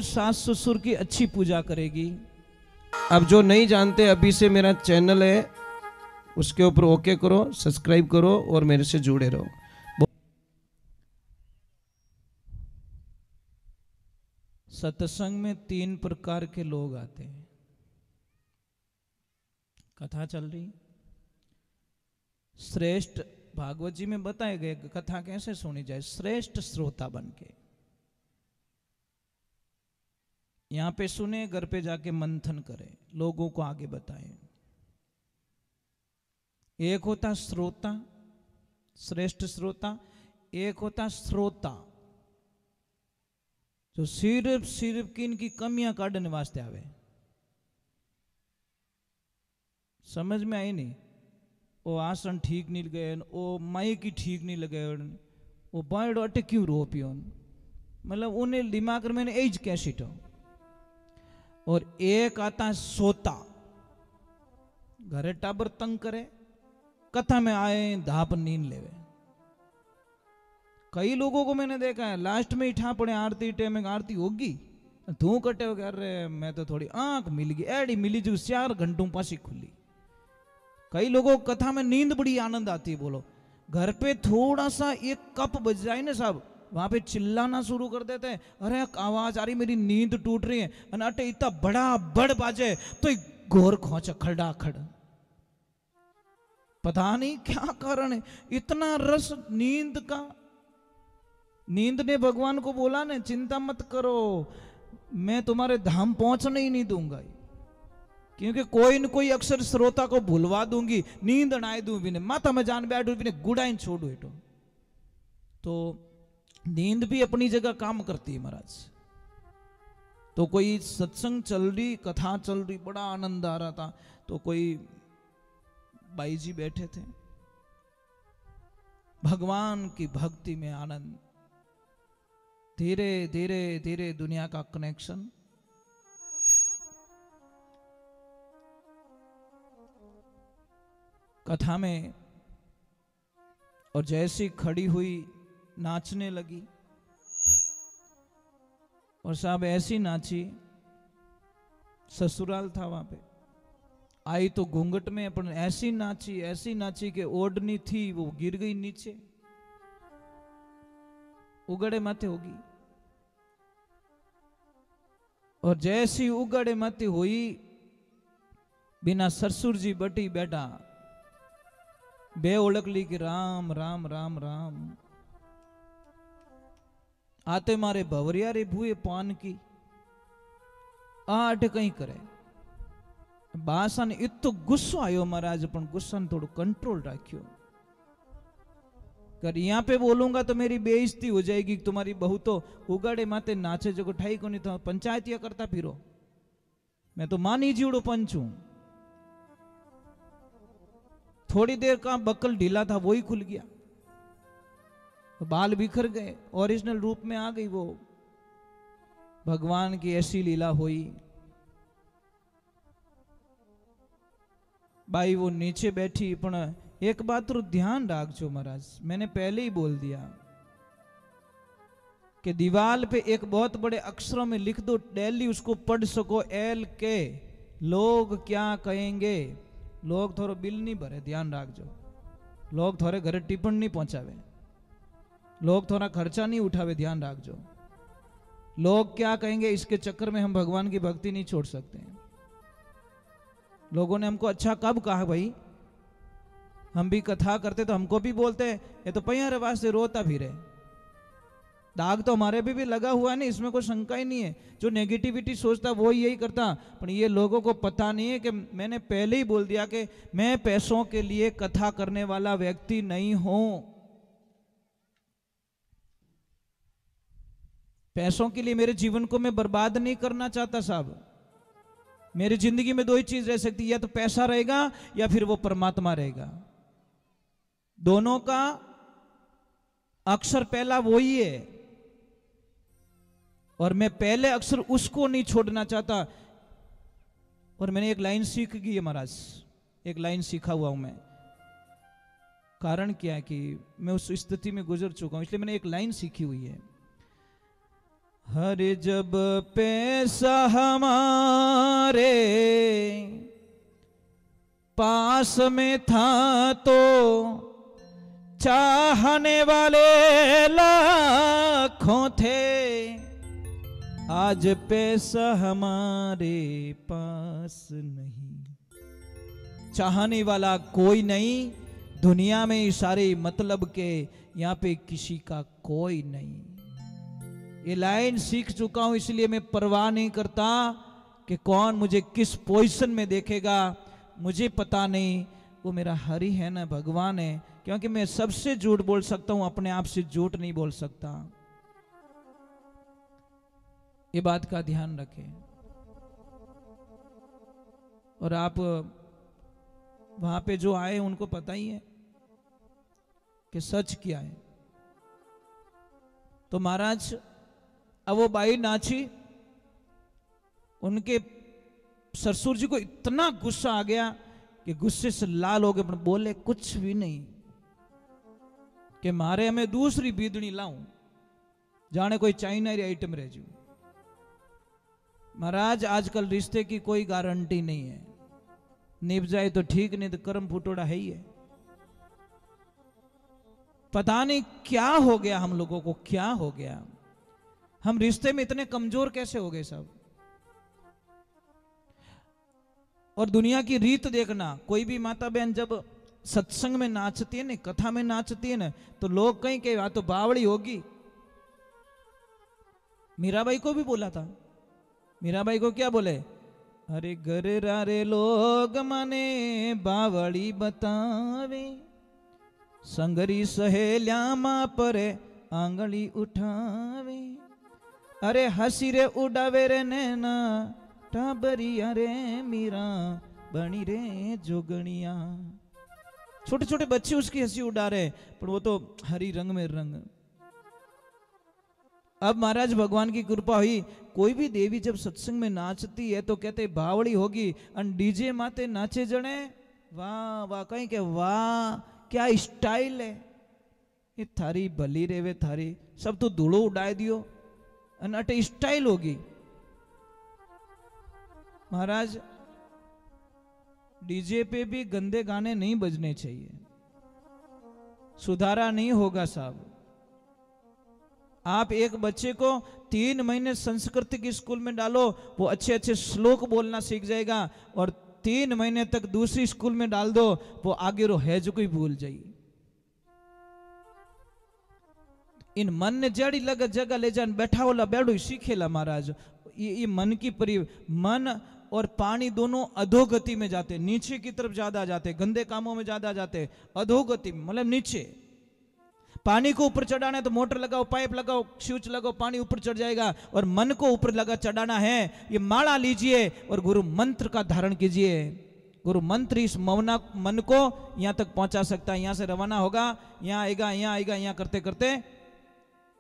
सास ससुर की अच्छी पूजा करेगी। अब जो नहीं जानते, अभी से मेरा चैनल है, उसके ऊपर ओके करो, सब्सक्राइब करो और मेरे से जुड़े रहो। सत्संग में 3 प्रकार के लोग आते हैं। कथा चल रही, श्रेष्ठ, भागवत जी में बताए गए कथा कैसे सुनी जाए, श्रेष्ठ श्रोता बन के यहां पे सुने, घर पे जाके मंथन करें, लोगों को आगे बताएं। एक होता श्रोता, श्रेष्ठ श्रोता, एक होता श्रोता जो सिर्फ की इनकी कमियां काटने वास्ते आवे। समझ में आई नहीं? वो आसन ठीक नहीं लगे, वो माइक ठीक नहीं लगे, वो बायडो अटे क्यों रो पियो, मतलब उन्हें दिमाग में एज कैसी तो। और एक आता सोता, घरे टाबर तंग करे, कथा में आए धाप नींद लेवे। कई लोगों को मैंने देखा है लास्ट में इठा पड़े आरती टाइम में, आरती होगी धू कटे अरे मैं तो थोड़ी आंख मिल गई, एडी मिली जो 4 घंटों पासी खुली। कई लोगों को कथा में नींद बड़ी आनंद आती है। बोलो, घर पे थोड़ा सा एक कप बज जाए ना साहब, वहां पे चिल्लाना शुरू कर देते हैं, अरे आवाज आ रही, मेरी नींद टूट रही है, अटे इतना बड़ा बड़ बाजे तो घोर खोच खड़ा खड़। पता नहीं क्या कारण है, इतना रस नींद का। नींद ने भगवान को बोला ने, चिंता मत करो, मैं तुम्हारे धाम पहुंचने ही नहीं दूंगा, क्योंकि कोई न कोई अक्षर श्रोता को भूलवा दूंगी, नींद अड़ाए दूं भी, माथा में जान बैठू भी, गुड़ाइन छोड़ू हेठो। तो नींद भी अपनी जगह काम करती है महाराज। तो कोई सत्संग चल रही, कथा चल रही, बड़ा आनंद आ रहा था, तो कोई बाई जी बैठे थे, भगवान की भक्ति में आनंद, धीरे धीरे धीरे दुनिया का कनेक्शन। कथा में, और जैसी खड़ी हुई नाचने लगी, और साहब ऐसी नाची, ससुराल था वहां पे, आई तो घूंघट में, अपन ऐसी नाची कि ओढ़नी थी वो गिर गई नीचे, उगड़े माथे होगी। और जैसी उगड़े माथे हुई, बिना ससुर जी बटी बैठा, बे ओळख ली कि राम राम राम राम। आते मारे भवरिया रे भूए पान की, आठ कहीं करे। बासा ने इतो गुस्सो आयो महाराज, पण गुस्सा ने थोड़ा कंट्रोल राख्यो। कर यहाँ पे बोलूंगा तो मेरी बेइज्जती हो जाएगी, तुम्हारी बहू तो उगाड़े माते नाचे जो ठाई को नहीं था, पंचायतिया करता फिरो, मैं तो मानी जीवड़ो पंच हूं। थोड़ी देर का बक्कल ढीला था, वो ही खुल गया, बाल बिखर गए, ओरिजिनल रूप में आ गई वो। भगवान की ऐसी लीला हुई। बाई वो नीचे बैठी, पण एक बात तो ध्यान रखो महाराज, मैंने पहले ही बोल दिया कि दीवार पे एक बहुत बड़े अक्षरों में लिख दो, डेली उसको पढ़ सको, LK, लोग क्या कहेंगे। लोग थोड़ा बिल नहीं भरे, ध्यान रखो, लोग थोड़े घरे टिप्पण नहीं पहुंचावे, लोग थोड़ा खर्चा नहीं उठावे, ध्यान रखो। लोग क्या कहेंगे इसके चक्कर में हम भगवान की भक्ति नहीं छोड़ सकते। लोगों ने हमको अच्छा कब कहा भाई, हम भी कथा करते तो हमको भी बोलते ये तो पैया रे वास्ते रोता फिरे। दाग तो हमारे भी लगा हुआ है ना, इसमें कोई शंका ही नहीं है। जो नेगेटिविटी सोचता वो यही करता, पर ये लोगों को पता नहीं है कि मैंने पहले ही बोल दिया कि मैं पैसों के लिए कथा करने वाला व्यक्ति नहीं हूं। पैसों के लिए मेरे जीवन को मैं बर्बाद नहीं करना चाहता साहब। मेरी जिंदगी में 2 ही चीज रह सकती है, या तो पैसा रहेगा या फिर वो परमात्मा रहेगा। दोनों का अक्षर पहला वो ही है, और मैं पहले अक्षर उसको नहीं छोड़ना चाहता। और मैंने एक लाइन सीख गई है महाराज, एक लाइन सीखा हुआ हूं मैं। कारण क्या है कि मैं उस स्थिति में गुजर चुका हूं, इसलिए मैंने एक लाइन सीखी हुई है। हरे जब पैसा हमारे पास में था तो चाहने वाले लाखों थे, आज पैसा हमारे पास नहीं, चाहने वाला कोई नहीं दुनिया में, इशारे मतलब के यहाँ पे किसी का कोई नहीं। ये लाइन सीख चुका हूं, इसलिए मैं परवाह नहीं करता कि कौन मुझे किस पोजीशन में देखेगा, मुझे पता नहीं, वो मेरा हरि है ना, भगवान है। क्योंकि मैं सबसे झूठ बोल सकता हूं, अपने आप से झूठ नहीं बोल सकता। ये बात का ध्यान रखें। और आप वहां पे जो आए उनको पता ही है कि सच क्या है। तो महाराज अब वो बाई नाची, उनके ससुर जी को इतना गुस्सा आ गया कि गुस्से से लाल हो गए, पर बोले कुछ भी नहीं कि मारे हमें दूसरी बीदनी लाऊं, जाने कोई चाइना री आइटम रह जू। महाराज आजकल रिश्ते की कोई गारंटी नहीं है, निभ जाए तो ठीक, नहीं तो कर्म फुटोड़ा है ही है। पता नहीं क्या हो गया हम लोगों को, क्या हो गया, हम रिश्ते में इतने कमजोर कैसे हो गए सब। और दुनिया की रीत देखना, कोई भी माता बहन जब सत्संग में नाचती है ना, कथा में नाचती है ना, तो लोग कहीं कहीं वहां तो बावड़ी होगी। मीराबाई को भी बोला था, मीराबाई को क्या बोले, अरे घर रे लोग माने बावड़ी बतावे, संगरी सहेल्या मां परे आंगली उठावे, अरे हसी रे उड़ावे रे नैना टाबरिया रे मीरा बनी रे जोगणिया। छोटे छोटे बच्चे उसकी हंसी उड़ा रहे, पर वो तो हरी रंग में रंग। अब महाराज भगवान की कृपा हुई, कोई भी देवी जब सत्संग में नाचती है तो कहते बावड़ी होगी, और डीजे माते नाचे जने, वाह वाह, कहीं के वाह क्या स्टाइल है, ये थारी भली रेवे थारी, सब तो धूड़ो उड़ाए दियो, अटे स्टाइल होगी। महाराज डीजे पे भी गंदे गाने नहीं बजने चाहिए, सुधारा नहीं होगा साहब। आप एक बच्चे को 3 महीने संस्कृत की स्कूल में डालो, वो अच्छे अच्छे श्लोक बोलना सीख जाएगा, और 3 महीने तक दूसरी स्कूल में डाल दो, वो आगे रो है जो कोई भूल जाइए। इन मन ने जड़ी लग जगह ले जान बैठा होला बैठो सीखेला महाराज। ये मन की मन और पानी दोनों अधोगति में जाते, नीचे की तरफ ज्यादा जाते, गंदे कामों में ज्यादा जाते, अधोगति मतलब नीचे। पानी को ऊपर चढ़ाना है तो मोटर लगाओ, पाइप लगाओ, स्विच लगाओ, पानी ऊपर चढ़ जाएगा। और मन को ऊपर लगा चढ़ाना है, ये माला लीजिए और गुरु मंत्र का धारण कीजिए। गुरु मंत्र इस मन को यहां तक पहुंचा सकता है। यहां से रवाना होगा, यहां आएगा, यहां आएगा, यहां करते करते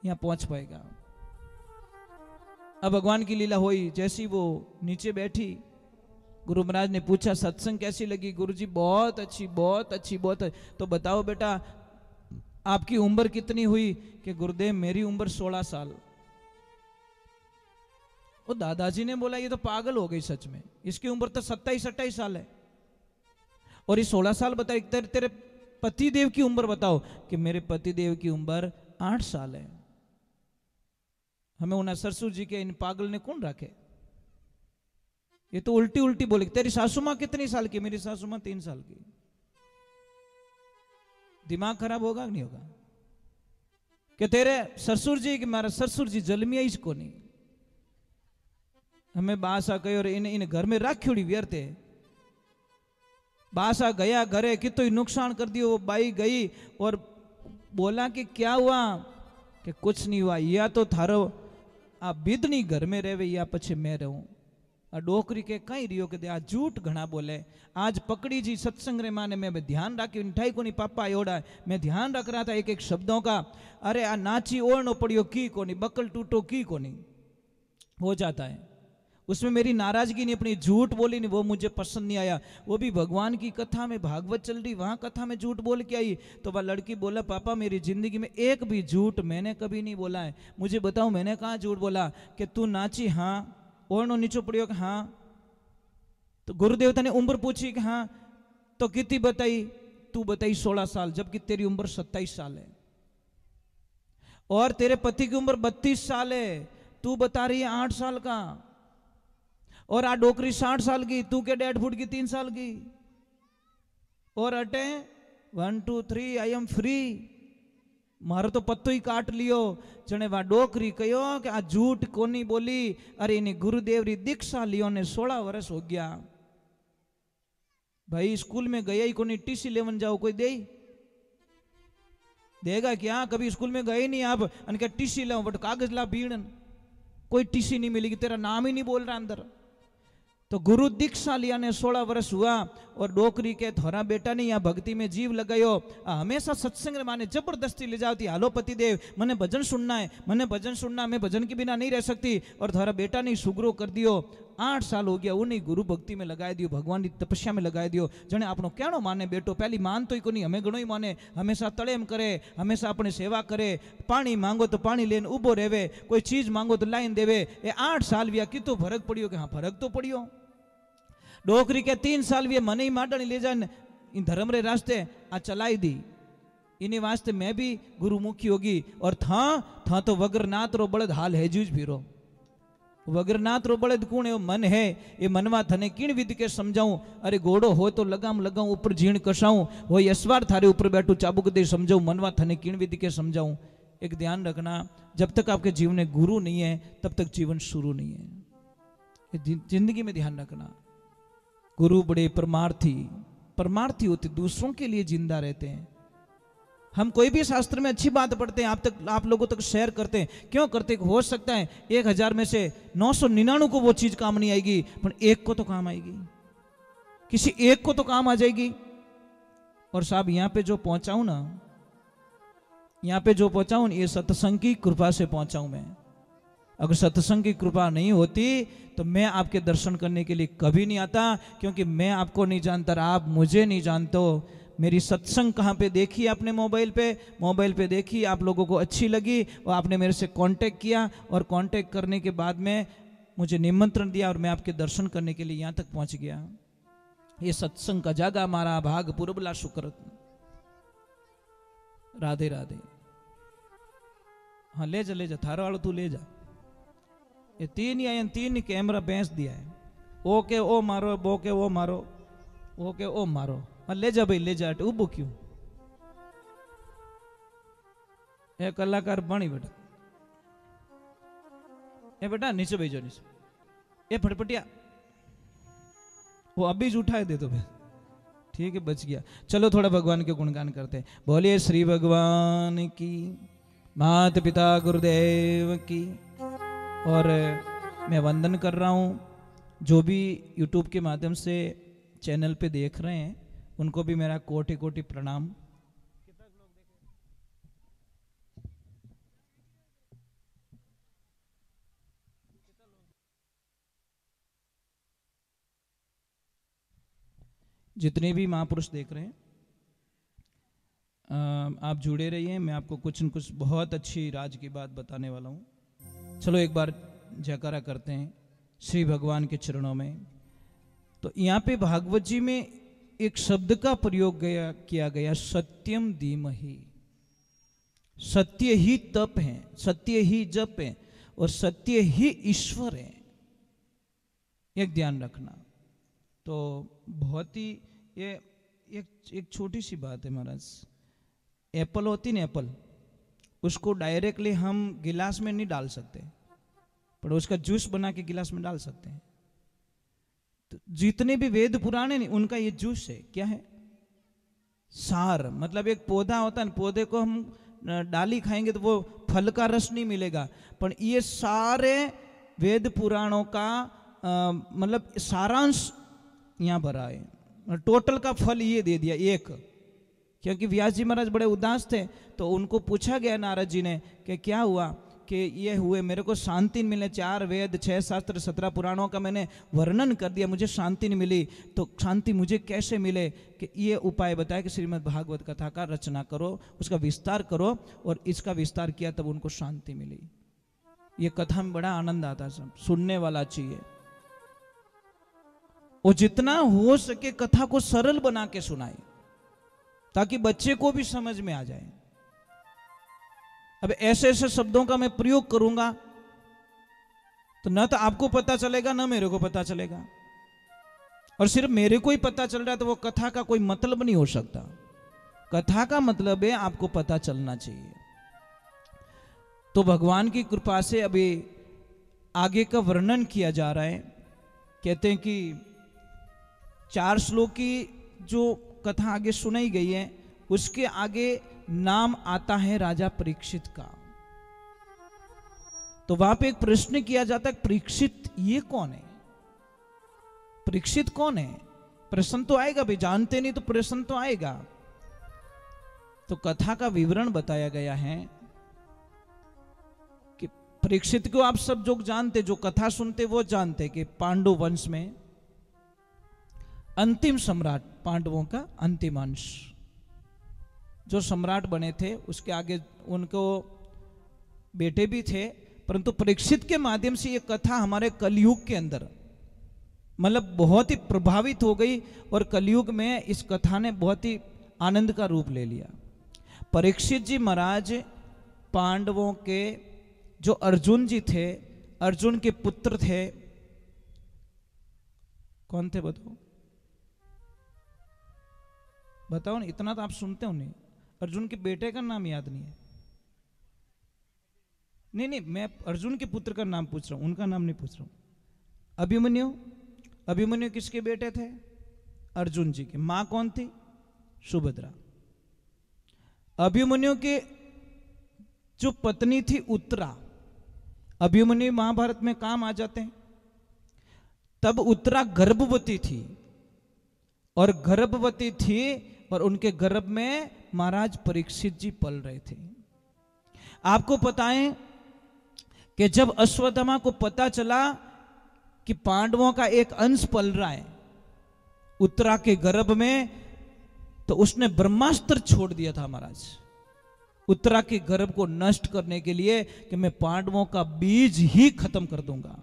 यहां पहुंच पाएगा। अब भगवान की लीला हुई, जैसी वो नीचे बैठी, गुरु महाराज ने पूछा सत्संग कैसी लगी? गुरु जी बहुत अच्छी, बहुत अच्छी, बहुत अच्छी। तो बताओ बेटा आपकी उम्र कितनी हुई? कि गुरुदेव मेरी उम्र 16 साल। वो दादाजी ने बोला ये तो पागल हो गई सच में, इसकी उम्र तो 27-28 साल है और ये 16 साल बताए। तेरे पति देव की उम्र बताओ। कि मेरे पति देव की उम्र 8 साल है। हमें उन्हें सरसू जी के इन पागल ने कौन रखे? ये तो उल्टी उल्टी बोले। तेरी सासू मां कितनी साल की? मेरी सासू मां 3 साल की। दिमाग खराब होगा कि नहीं होगा? कि तेरे ससुर जी, कि मेरा ससुर जी जलमिया इसको नहीं। हमें बासा कही और इन घर में राखी व्यर्थे। बासा गया घरे, कितो ही नुकसान कर दियो। वो बाई गई और बोला कि क्या हुआ? कि कुछ नहीं हुआ, या तो थारो आ बिदनी घर में रहे या पछे मैं रहूं। आ डोकरी के कई रियो के आ झूठ घना बोले। आज पकड़ी जी सत्संग रे माने मैं ध्यान राखी ठाई कोनी पापा एवड़ा मैं ध्यान रख रहा था एक एक शब्दों का। अरे आ नाची ओढ़नो पड़ियो की कोनी, बकल टूटो की कोनी, हो जाता है। उसमें मेरी नाराजगी नहीं, अपनी झूठ बोली नहीं, वो मुझे पसंद नहीं आया। वो भी भगवान की कथा में, भागवत चल रही, वहां कथा में झूठ बोल के आई। तो वह लड़की बोला, पापा मेरी जिंदगी में एक भी झूठ मैंने कभी नहीं बोला है, मुझे बताओ मैंने कहाँ झूठ बोला। कि तू नाची, हाँ। ओढ़नो नीचो पड़ियो, कि हाँ। तो गुरुदेवता ने उम्र पूछी कि हाँ। तो कितनी बताई? तू बताई 16 साल, जबकि तेरी उम्र 27 साल है, और तेरे पति की उम्र 32 साल है, तू बता रही है 8 साल का। और आ डोकरी 60 साल की, तू के 1.5 फुट की 3 साल की। और अटे 1 2 3 आई एम फ्री। मारो तो पत्तो ही काट लियो। जने वा डोकरी कहो कि आ झूठ कोनी बोली। अरे इन्हें गुरुदेव री दीक्षा लियो ने 16 वर्ष हो गया। भाई स्कूल में गया ही कोनी, टीसी लेवन जाओ कोई दे देगा क्या? कभी स्कूल में गए नहीं आप, क्या टीसी लो, बट कागज ला बीड़न, कोई टीसी नहीं मिलेगी, तेरा नाम ही नहीं बोल रहा अंदर। तो गुरु दीक्षा लिया ने 16 वर्ष हुआ, और डोकरी के थोड़ा बेटा ने यहाँ भक्ति में जीव लगायो। हमेशा सत्संग माने जबरदस्ती ले जाती, हालो पतिदेव मने भजन सुनना है, मने भजन सुनना, मैं भजन के बिना नहीं रह सकती। और थोड़ा बेटा ने सुगरो कर दियो। 8 साल हो गया, उन्हीं गुरु भक्ति में लगाए दियो, भगवान की तपस्या में लगाए दियो। जने आपनो कहनो माने बेटो, पहली मान तो ही को नहीं, हमें घणो ही माने, हमेशा तड़ेम करे, हमेशा अपने सेवा करे। पानी मांगो तो पानी लेने उबो रेवे, कोई चीज मांगो तो लाइन देवे। ये 8 साल भी कितो फर्क पड़ियो? कि हाँ फर्क तो पड़ियो। डोकरी के 3 साल भी मन ही माडनी ले जाने इन धर्म रे रास्ते आ चलाई दी। इन्हीं वास्ते मैं भी गुरुमुखी होगी। और था तो वगरनाथ रो बड़द हाल है जूझ फिरो। वगरनाथ रो बड़द कौन है? मन है। ये मनवा थने किण विधि के समझाऊं? अरे घोड़ो हो तो लगाम लगाऊं, ऊपर झीण कसाऊं, हो यसवार थारे ऊपर बैठू चाबुक दे समझाऊं, मनवा थने किण विधि के समझाऊं। एक ध्यान रखना, जब तक आपके जीवन में गुरु नहीं है तब तक जीवन शुरू नहीं है। जिंदगी में ध्यान रखना, गुरु बड़े परमार्थी होते, दूसरों के लिए जिंदा रहते हैं। हम कोई भी शास्त्र में अच्छी बात पढ़ते हैं, आप लोगों तक शेयर करते हैं। क्यों करते? हो सकता है 1000 में से 999 को वो चीज काम नहीं आएगी, पर एक को तो काम आएगी, किसी एक को तो काम आ जाएगी। और साहब यहाँ पे जो पहुंचाऊं ना, यहाँ पे जो पहुंचाऊं, ये सत्संग की कृपा से पहुंचाऊं मैं। अगर सत्संग की कृपा नहीं होती तो मैं आपके दर्शन करने के लिए कभी नहीं आता, क्योंकि मैं आपको नहीं जानता, आप मुझे नहीं जानते हो। मेरी सत्संग कहाँ पे देखी आपने? मोबाइल पे देखी, आप लोगों को अच्छी लगी और आपने मेरे से कांटेक्ट किया, और कांटेक्ट करने के बाद में मुझे निमंत्रण दिया और मैं आपके दर्शन करने के लिए यहाँ तक पहुँच गया। ये सत्संग का जागा मारा भाग पुरबला शुक्र। राधे राधे। हाँ ले जा थारा वालों, तू ले जा। ये 3 ही आए, 3 कैमरा बेच दिया है। ओके ओ मारो, बोके वो मारो, ओके ओ मारो। हाँ ले जा भाई, ले जा। उबो क्यों? ये कलाकार बनी बेटा, ये बेटा नीचे भेजो, नीचे। ये फटफटिया वो अभी उठाए दे तो भाई, ठीक है बच गया। चलो थोड़ा भगवान के गुणगान करते हैं। बोलिए श्री भगवान की, माता पिता गुरुदेव की। और मैं वंदन कर रहा हूँ जो भी यूट्यूब के माध्यम से चैनल पे देख रहे हैं, उनको भी मेरा कोटि कोटि प्रणाम। जितने भी महापुरुष देख रहे हैं, आप जुड़े रहिए। मैं आपको कुछ न कुछ बहुत अच्छी राज की बात बताने वाला हूँ। चलो एक बार जयकारा करते हैं श्री भगवान के चरणों में। तो यहाँ पे भागवत जी में एक शब्द का प्रयोग किया गया, सत्यम धीमहि। सत्य ही तप है, सत्य ही जप है, और सत्य ही ईश्वर है। एक ध्यान रखना। तो बहुत ही ये एक छोटी सी बात है महाराज। एप्पल होती ना, एप्पल, उसको डायरेक्टली हम गिलास में नहीं डाल सकते, पर उसका जूस बना के गिलास में डाल सकते हैं। तो जितने भी वेद पुराण है उनका ये जूस है, क्या है? सार। मतलब एक पौधा होता है, पौधे को हम डाली खाएंगे तो वो फल का रस नहीं मिलेगा, पर ये सारे वेद पुराणों का मतलब सारांश यहाँ भरा है। टोटल का फल ये दे दिया एक। क्योंकि व्यास जी महाराज बड़े उदास थे, तो उनको पूछा गया नारद जी ने कि क्या हुआ, कि ये हुए, मेरे को शांति नहीं मिले, 4 वेद 6 शास्त्र 17 पुराणों का मैंने वर्णन कर दिया, मुझे शांति नहीं मिली, तो शांति मुझे कैसे मिले? कि ये उपाय बताया कि श्रीमद् भागवत कथा का रचना करो, उसका विस्तार करो, और इसका विस्तार किया तब उनको शांति मिली। ये कथा में बड़ा आनंद आता, सब सुनने वाला चाहिए, और जितना हो सके कथा को सरल बना के सुनाए ताकि बच्चे को भी समझ में आ जाए। अब ऐसे ऐसे शब्दों का मैं प्रयोग करूंगा तो न तो आपको पता चलेगा न मेरे को पता चलेगा, और सिर्फ मेरे को ही पता चल रहा है तो वो कथा का कोई मतलब नहीं हो सकता। कथा का मतलब है आपको पता चलना चाहिए। तो भगवान की कृपा से अभी आगे का वर्णन किया जा रहा है। कहते हैं कि 4 श्लोक की जो कथा आगे सुनाई गई है उसके आगे नाम आता है राजा परीक्षित का। तो वहां पे एक प्रश्न किया जाता है, परीक्षित ये कौन है? परीक्षित कौन है? प्रश्न तो आएगा भाई, जानते नहीं तो प्रश्न तो आएगा। तो कथा का विवरण बताया गया है कि परीक्षित को आप सब जो जानते, जो कथा सुनते वो जानते कि पांडु वंश में अंतिम सम्राट, पांडवों का अंतिम अंश जो सम्राट बने थे, उसके आगे उनको बेटे भी थे, परंतु परीक्षित के माध्यम से ये कथा हमारे कलयुग के अंदर मतलब बहुत ही प्रभावित हो गई, और कलयुग में इस कथा ने बहुत ही आनंद का रूप ले लिया। परीक्षित जी महाराज पांडवों के जो अर्जुन जी थे, अर्जुन के पुत्र थे। कौन थे बताओ? बताओ ना, इतना तो आप सुनते हो नहीं। अर्जुन के बेटे का नाम याद नहीं है? नहीं, मैं अर्जुन के पुत्र का नाम पूछ रहा हूं, उनका नाम नहीं पूछ रहा हूं। अभिमन्यु, अभिमन्यु किसके बेटे थे? अर्जुन जी के। मां कौन थी? सुभद्रा। अभिमन्यु के जो पत्नी थी उत्तरा, अभिमन्यु महाभारत में काम आ जाते हैं। तब उत्तरा गर्भवती थी, और गर्भवती थी और उनके गर्भ में महाराज परीक्षित जी पल रहे थे। आपको पता है कि जब अश्वत्थामा को पता चला कि पांडवों का एक अंश पल रहा है उत्तरा के गर्भ में, तो उसने ब्रह्मास्त्र छोड़ दिया था महाराज उत्तरा के गर्भ को नष्ट करने के लिए, कि मैं पांडवों का बीज ही खत्म कर दूंगा,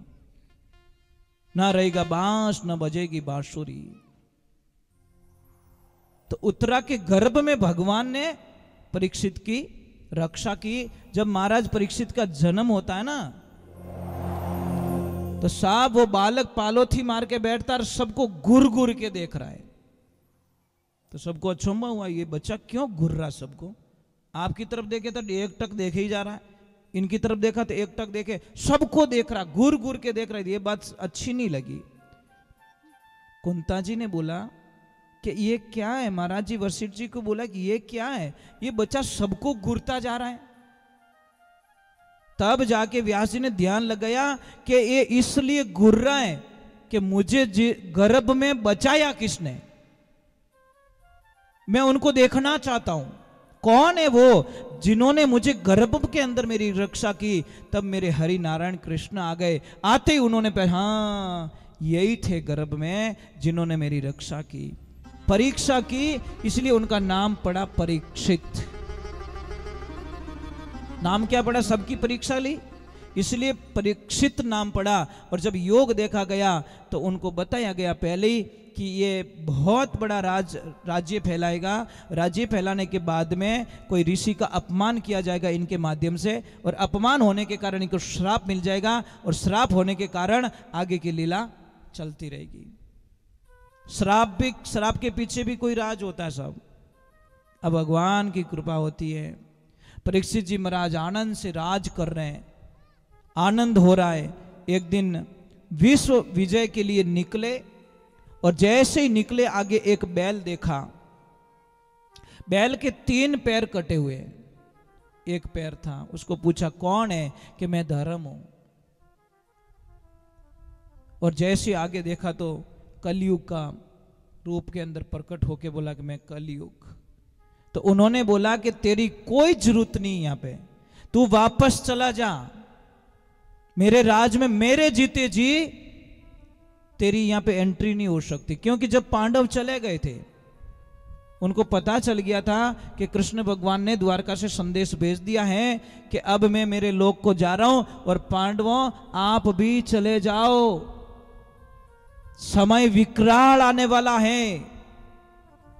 ना रहेगा बांस न बजेगी बांसुरी। तो उत्तरा के गर्भ में भगवान ने परीक्षित की रक्षा की। जब महाराज परीक्षित का जन्म होता है ना, तो साहब वो बालक पालोथी मार के बैठता और सबको घूर घूर के देख रहा है। तो सबको अचंभा हुआ, ये बच्चा क्यों घूर रहा सबको? आपकी तरफ देखे तो एक टक देखे ही जा रहा है, इनकी तरफ देखा तो एक टक देखे, सबको देख रहा, घूर घूर के देख रहा है। ये बात अच्छी नहीं लगी। कुंता जी ने बोला कि ये क्या है? महाराज जी वशिष्ठ जी को बोला कि ये क्या है? ये बच्चा सबको घूरता जा रहा है। तब जाके व्यास जी ने ध्यान लगाया कि ये इसलिए घूर रहा है कि मुझे गर्भ में बचाया किसने, मैं उनको देखना चाहता हूं। कौन है वो जिन्होंने मुझे गर्भ के अंदर मेरी रक्षा की? तब मेरे हरि नारायण कृष्ण आ गए। आते ही उन्होंने हाँ, यही थे गर्भ में जिन्होंने मेरी रक्षा की, परीक्षा की, इसलिए उनका नाम पड़ा परीक्षित। नाम क्या पड़ा? सबकी परीक्षा ली, इसलिए परीक्षित नाम पड़ा। और जब योग देखा गया तो उनको बताया गया पहले ही कि ये बहुत बड़ा राज्य फैलाएगा। राज्य फैलाने के बाद में कोई ऋषि का अपमान किया जाएगा इनके माध्यम से, और अपमान होने के कारण इनको श्राप मिल जाएगा, और श्राप होने के कारण आगे की लीला चलती रहेगी। श्राप के पीछे भी कोई राज होता है सब। अब भगवान की कृपा होती है। परीक्षित जी महाराज आनंद से राज कर रहे हैं, आनंद हो रहा है। एक दिन विश्व विजय के लिए निकले, और जैसे ही निकले आगे एक बैल देखा। बैल के 3 पैर कटे हुए, एक पैर था। उसको पूछा कौन है? कि मैं धर्म हूं। और जैसे आगे देखा तो कलयुग का रूप के अंदर प्रकट होके बोला कि मैं कलयुग। तो उन्होंने बोला कि तेरी कोई जरूरत नहीं, यहां पे तू वापस चला जा, मेरे राज में मेरे जीते जी तेरी यहां पे एंट्री नहीं हो सकती। क्योंकि जब पांडव चले गए थे, उनको पता चल गया था कि कृष्ण भगवान ने द्वारका से संदेश भेज दिया है कि अब मैं मेरे लोक को जा रहा हूं और पांडवों आप भी चले जाओ, समय विकराल आने वाला है।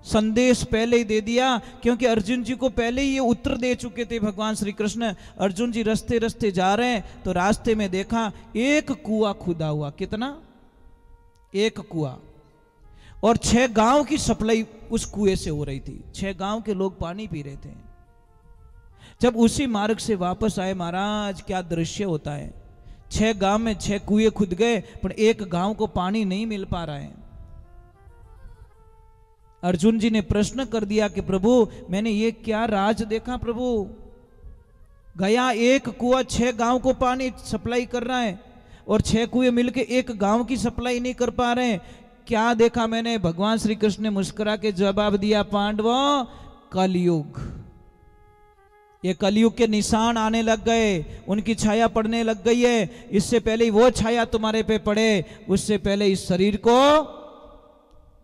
संदेश पहले ही दे दिया, क्योंकि अर्जुन जी को पहले ही ये उत्तर दे चुके थे भगवान श्री कृष्ण। अर्जुन जी रास्ते रास्ते जा रहे हैं तो रास्ते में देखा एक कुआं खुदा हुआ। कितना? एक कुआं, और 6 गांव की सप्लाई उस कुएं से हो रही थी। 6 गांव के लोग पानी पी रहे थे। जब उसी मार्ग से वापस आए महाराज, क्या दृश्य होता है। 6 गांव में 6 कुएं खुद गए, पर एक गांव को पानी नहीं मिल पा रहा है। अर्जुन जी ने प्रश्न कर दिया कि प्रभु मैंने ये क्या राज देखा प्रभु, गया एक कुआं 6 गांव को पानी सप्लाई कर रहा है और 6 कुएं मिलके एक गांव की सप्लाई नहीं कर पा रहे हैं। क्या देखा मैंने? भगवान श्री कृष्ण ने मुस्कुरा के जवाब दिया, पांडवों कलयुग, ये कलयुग के निशान आने लग गए, उनकी छाया पड़ने लग गई है। इससे पहले वो छाया तुम्हारे पे पड़े, उससे पहले इस शरीर को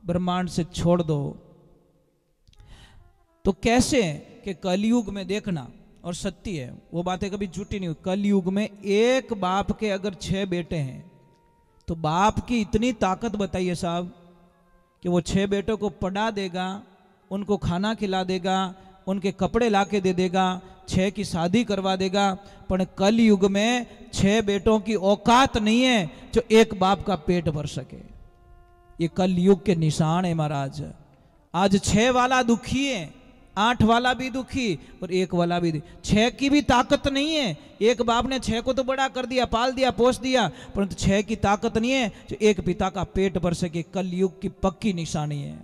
ब्रह्मांड से छोड़ दो। तो कैसे कि कलयुग में देखना, और सत्य है वो बातें कभी झूठी नहीं हुई, कलयुग में एक बाप के अगर 6 बेटे हैं तो बाप की इतनी ताकत बताइए साहब कि वो 6 बेटों को पढ़ा देगा, उनको खाना खिला देगा, उनके कपड़े लाके दे देगा, 6 की शादी करवा देगा। पर कलयुग में 6 बेटों की औकात नहीं है जो एक बाप का पेट भर सके। ये कलयुग के निशान है महाराज। आज 6 वाला दुखी है, 8 वाला भी दुखी और 1 वाला भी। 6 की भी ताकत नहीं है। एक बाप ने 6 को तो बड़ा कर दिया, पाल दिया, पोस दिया, परंतु 6 की ताकत नहीं है जो एक पिता का पेट भर सके। कलयुग की पक्की निशानी है।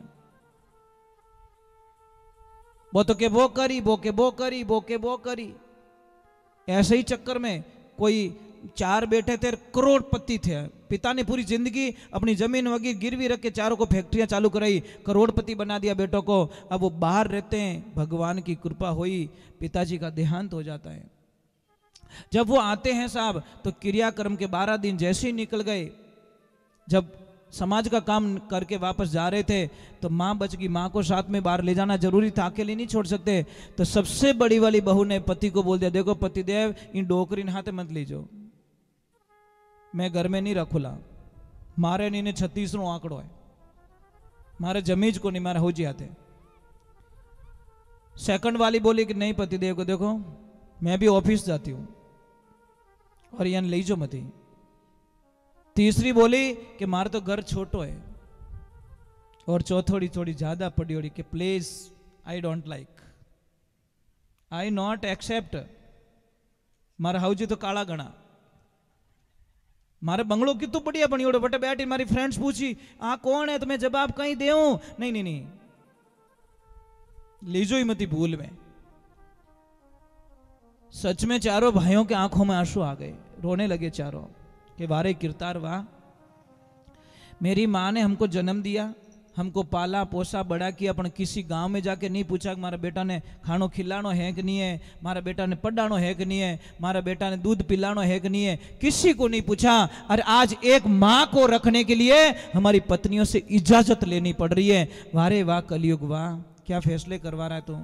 वो तो के वो करी, वो के वो करी, वो के वो करी। ऐसे ही चक्कर में कोई 4 बेटे थे, करोड़पति थे। पिता ने पूरी जिंदगी अपनी जमीन वगैरह गिरवी रख के चारों को फैक्ट्रियां चालू कराई, करोड़पति बना दिया बेटों को। अब वो बाहर रहते हैं, भगवान की कृपा हुई, पिताजी का देहांत हो जाता है। जब वो आते हैं साहब तो क्रियाक्रम के 12 दिन जैसे ही निकल गए, जब समाज का काम करके वापस जा रहे थे तो माँ बच गई। माँ को साथ में बाहर ले जाना जरूरी था, अकेले नहीं छोड़ सकते। तो सबसे बड़ी वाली बहू ने पति को बोल दिया, देखो पतिदेव इन डोकरी हाथ मत लीजो, मैं घर में नहीं रखूला, मारे नहीं ने 36रो आंकड़ो है, मारे जमीज को नहीं, मारे हो जी आते। सेकंड वाली बोली कि नहीं पतिदेव को देखो मैं भी ऑफिस जाती हूं और यहाँ ले जो मती। तीसरी बोली कि मारे तो घर छोटो है, और चौथोड़ी थोड़ी ज्यादा पड़ी होड़ी कि please I don't like, I not accept. मारा हाउजी तो काला गणा, मारे बंगलो कितु बढ़िया बनी ओडे बटे बैठी। मारी फ्रेंड्स पूछी आ कौन है, तो मैं जवाब कहीं दे नहीं नहीं नहीं, लीजो ही मती भूल में। सच में चारों भाइयों के आंखों में आंसू आ गए, रोने लगे चारों कि वारे किरतार वाह, मेरी माँ ने हमको जन्म दिया, हमको पाला पोसा बड़ा किया, पर किसी गांव में जाके नहीं पूछा कि मारा बेटा ने खानो खिलानो है कि नहीं है, मारा बेटा ने पढ़ानो है कि नहीं है, मारा बेटा ने दूध पिलानो है कि नहीं है, किसी को नहीं पूछा। अरे आज एक माँ को रखने के लिए हमारी पत्नियों से इजाजत लेनी पड़ रही है। वारे वाह कलयुग वाह, क्या फैसले करवा रहा है तू।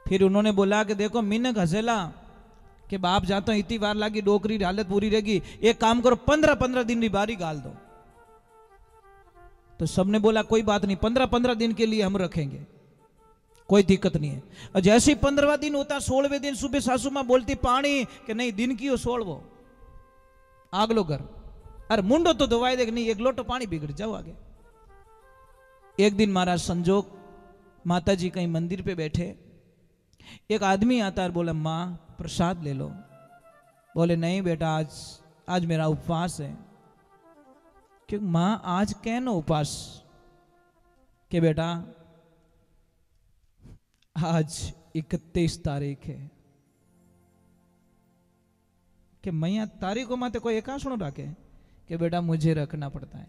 फिर उन्होंने बोला कि देखो मिनक हसेला कि बाप जाता इतनी बार लागी, डोकरी हालत पूरी रहेगी, एक काम करो 15-15 दिन की बारी गाल दो। तो सबने बोला कोई बात नहीं, 15-15 दिन के लिए हम रखेंगे, कोई दिक्कत नहीं है। और जैसे ही 15वां दिन होता, 16वें दिन सुबह सासू मां बोलती पानी कि नहीं दिन की हो 16वो आगलो घर, अरे मुंडो तो धोवाई दे, नहीं एक लोटो पानी बिगड़ जाओ आगे। एक दिन महाराज संजोग माता जी कहीं मंदिर पे बैठे, एक आदमी आता और बोला माँ प्रसाद ले लो। बोले नहीं बेटा आज मेरा उपवास है। क्यों माँ आज कहनो उपवास? कि बेटा आज 31 तारीख है। कि मैया तारीखों में तो कोई एकाशणो रखे? कि बेटा मुझे रखना पड़ता है।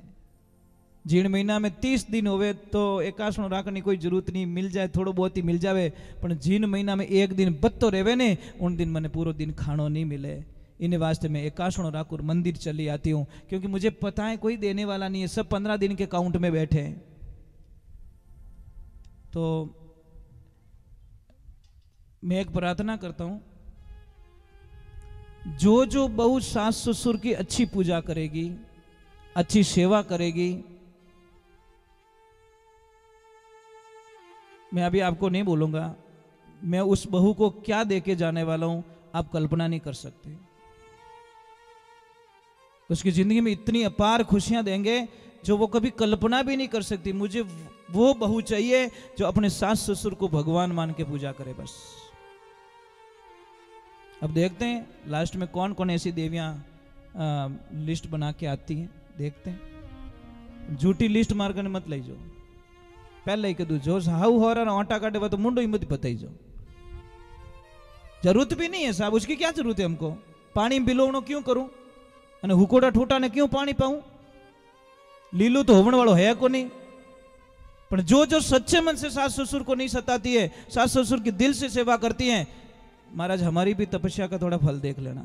जीण महीना में 30 दिन होवे तो एकासणो राखनी कोई जरूरत नहीं, मिल जाए थोड़ो बहुत ही मिल जावे, पण जीण महीना में एक दिन बत्तो रेवे ने उन दिन मने पूरो दिन खानो नहीं मिले। इन वास्ते मैं एकासणो राखूर मंदिर चली आती हूँ, क्योंकि मुझे पता है कोई देने वाला नहीं है, सब 15 दिन के काउंट में बैठे हैं। तो मैं एक प्रार्थना करता हूं, जो बहू सास ससुर की अच्छी पूजा करेगी, अच्छी सेवा करेगी, मैं अभी आपको नहीं बोलूंगा मैं उस बहू को क्या देके जाने वाला हूं, आप कल्पना नहीं कर सकते। उसकी जिंदगी में इतनी अपार खुशियां देंगे जो वो कभी कल्पना भी नहीं कर सकती। मुझे वो बहू चाहिए जो अपने सास ससुर को भगवान मान के पूजा करे बस। अब देखते हैं लास्ट में कौन कौन ऐसी देवियां लिस्ट बना के आती हैं, देखते हैं। झूठी लिस्ट मार कर मत ले जाओ, पहले ही कदू जो हाउ हो रहा आटा काटे तो मुंडो ही मत बताई जाओ। जरूरत भी नहीं है साहब, उसकी क्या जरूरत है हमको? पानी बिलोवणो क्यों करूं अने हुकोड़ा ठोटा ने क्यों पानी पाऊं? लीलू तो होवण वालों है को नहीं। पर जो सच्चे मन से सास ससुर को नहीं सताती है, सास ससुर की दिल से सेवा करती हैं, महाराज हमारी भी तपस्या का थोड़ा फल देख लेना।